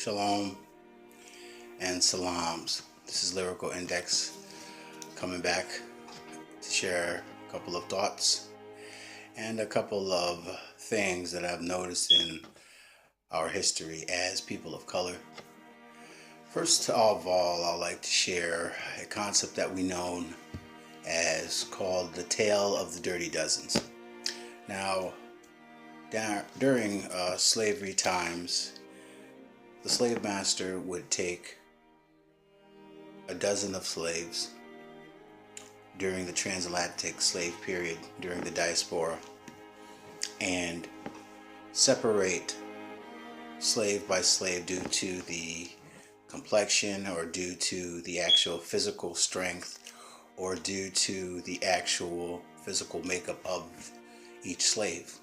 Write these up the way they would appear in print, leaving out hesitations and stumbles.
Shalom and salams. This is Lyrical Index coming back to share a couple of thoughts and a couple of things that I've noticed in our history as people of color. First of all, I'd like to share a concept that we know as called the tale of the dirty dozens. Now, during slavery times, the slave master would take a dozen of slaves during the transatlantic slave period, during the Diaspora, and separate slave by slave due to the complexion or due to the actual physical strength or due to the actual physical makeup of each slave.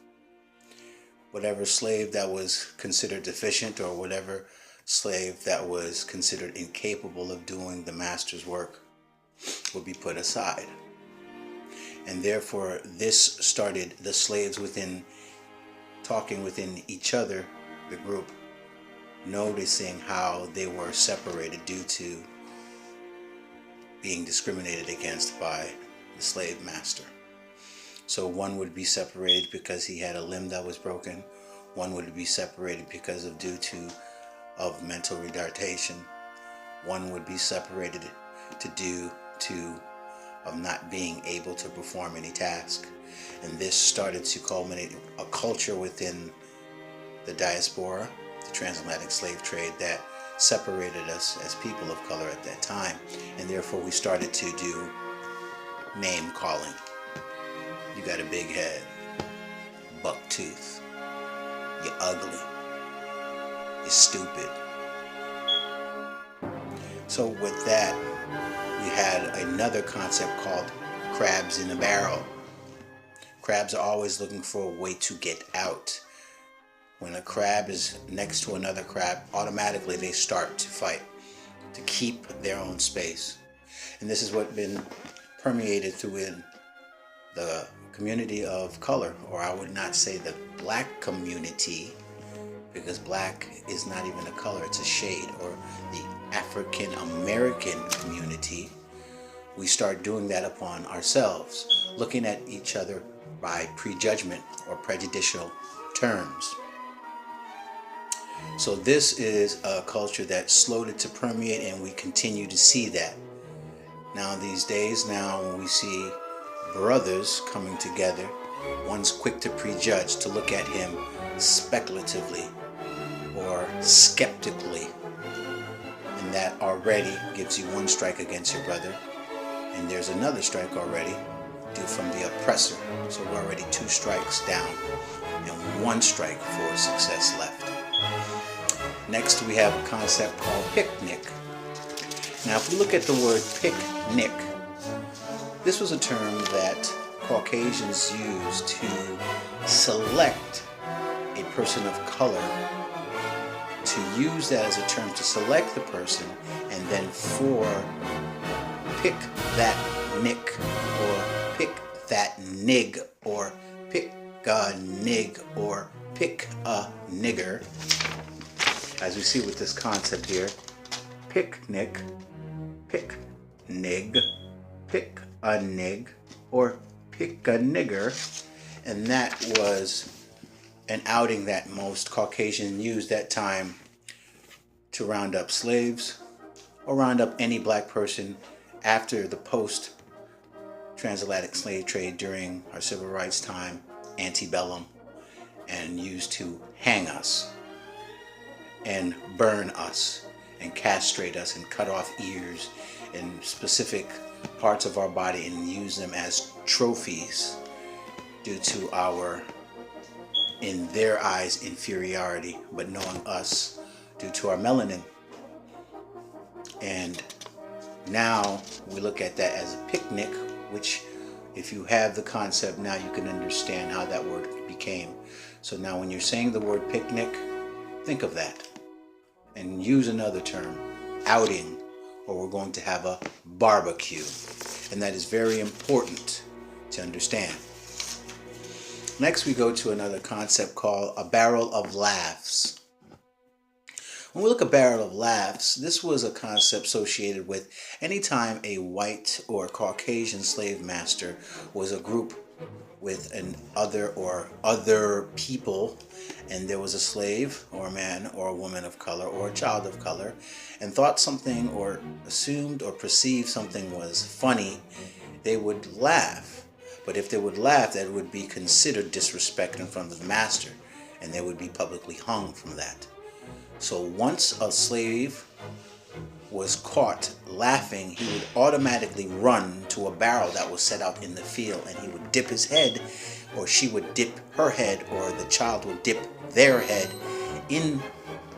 Whatever slave that was considered deficient or whatever slave that was considered incapable of doing the master's work would be put aside. And therefore this started the slaves talking within each other, the group, noticing how they were separated due to being discriminated against by the slave master. So one would be separated because he had a limb that was broken. One would be separated because of mental retardation. One would be separated due to not being able to perform any task. And this started to culminate a culture within the diaspora, the transatlantic slave trade, that separated us as people of color at that time. And therefore we started to do name calling. You got a big head, buck tooth, you're ugly, you're stupid. So with that, we had another concept called crabs in a barrel. Crabs are always looking for a way to get out. When a crab is next to another crab, automatically they start to fight to keep their own space. And this is what's been permeated through the community of color, or I would not say the black community, because black is not even a color, it's a shade, or the African American community. We start doing that upon ourselves, looking at each other by prejudgment or prejudicial terms. So this is a culture that slowed it to permeate, and we continue to see that. Now these days, when we see brothers coming together, one's quick to prejudge, to look at him speculatively or skeptically, and that already gives you one strike against your brother, and there's another strike already due from the oppressor. So we're already 2 strikes down and 1 strike for success left. Next we have a concept called picnic. Now if we look at the word picnic, this was a term that Caucasians used to select a person of color, to use that as a term to select the person, and then for pick that nick, or pick that nig, or pick a nig, or pick a nigger. As we see with this concept here, picnic, pick nig, pick a nig, or pick a nigger. And that was an outing that most Caucasians used that time to round up slaves or round up any black person after the post-transatlantic slave trade during our civil rights time, antebellum, and used to hang us and burn us and castrate us and cut off ears and specific parts of our body and use them as trophies due to our, in their eyes, inferiority, but knowing us due to our melanin. And now we look at that as a picnic, which if you have the concept now, you can understand how that word became. So now when you're saying the word picnic, think of that and use another term, outing, or we're going to have a barbecue. And that is very important to understand. Next we go to another concept called a barrel of laughs. When we look at barrel of laughs, this was a concept associated with any time a white or Caucasian slave master was a group with an other or other people, and there was a slave or a man or a woman of color or a child of color, and thought something or assumed or perceived something was funny, they would laugh. But if they would laugh, that would be considered disrespect in front of the master, and they would be publicly hung from that. So once a slave was caught laughing, he would automatically run to a barrel that was set out in the field, and he would dip his head, or she would dip her head, or the child would dip their head in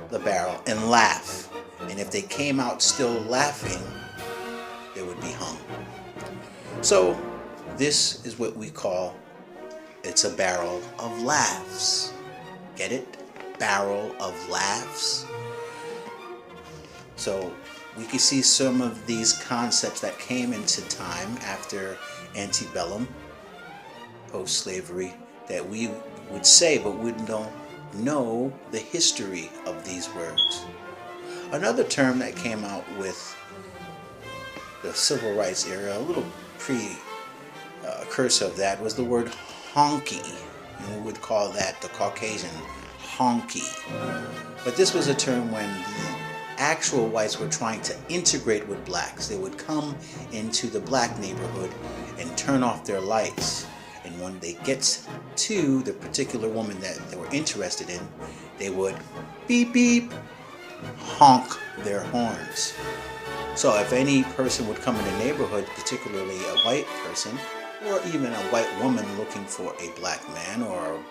the barrel and laugh. And if they came out still laughing, they would be hung. So this is what we call, it's a barrel of laughs. Get it? Barrel of laughs. So we can see some of these concepts that came into time after antebellum, post-slavery, that we would say, but we don't know the history of these words. Another term that came out with the civil rights era, a little precursor of that, was the word honky. And we would call that the Caucasian honky. But this was a term when the actual whites were trying to integrate with blacks. They would come into the black neighborhood and turn off their lights. And when they get to the particular woman that they were interested in, they would beep beep, honk their horns. So if any person would come in the neighborhood, particularly a white person, or even a white woman looking for a black man, or a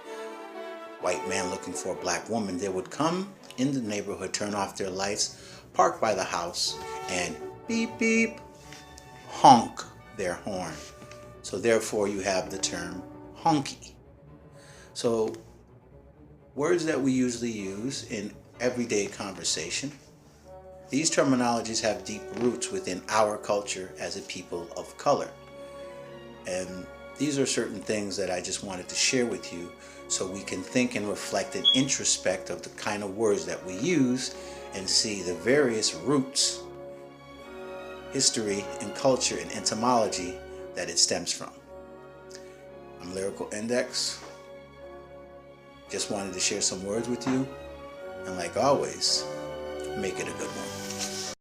white man looking for a black woman, they would come in the neighborhood, turn off their lights, park by the house, and beep beep, honk their horn. So therefore you have the term honky. So words that we usually use in everyday conversation, these terminologies have deep roots within our culture as a people of color. And these are certain things that I just wanted to share with you so we can think and reflect and introspect of the kind of words that we use and see the various roots, history, and culture and etymology that it stems from. I'm Lyrical Index. Just wanted to share some words with you, and like always, make it a good one.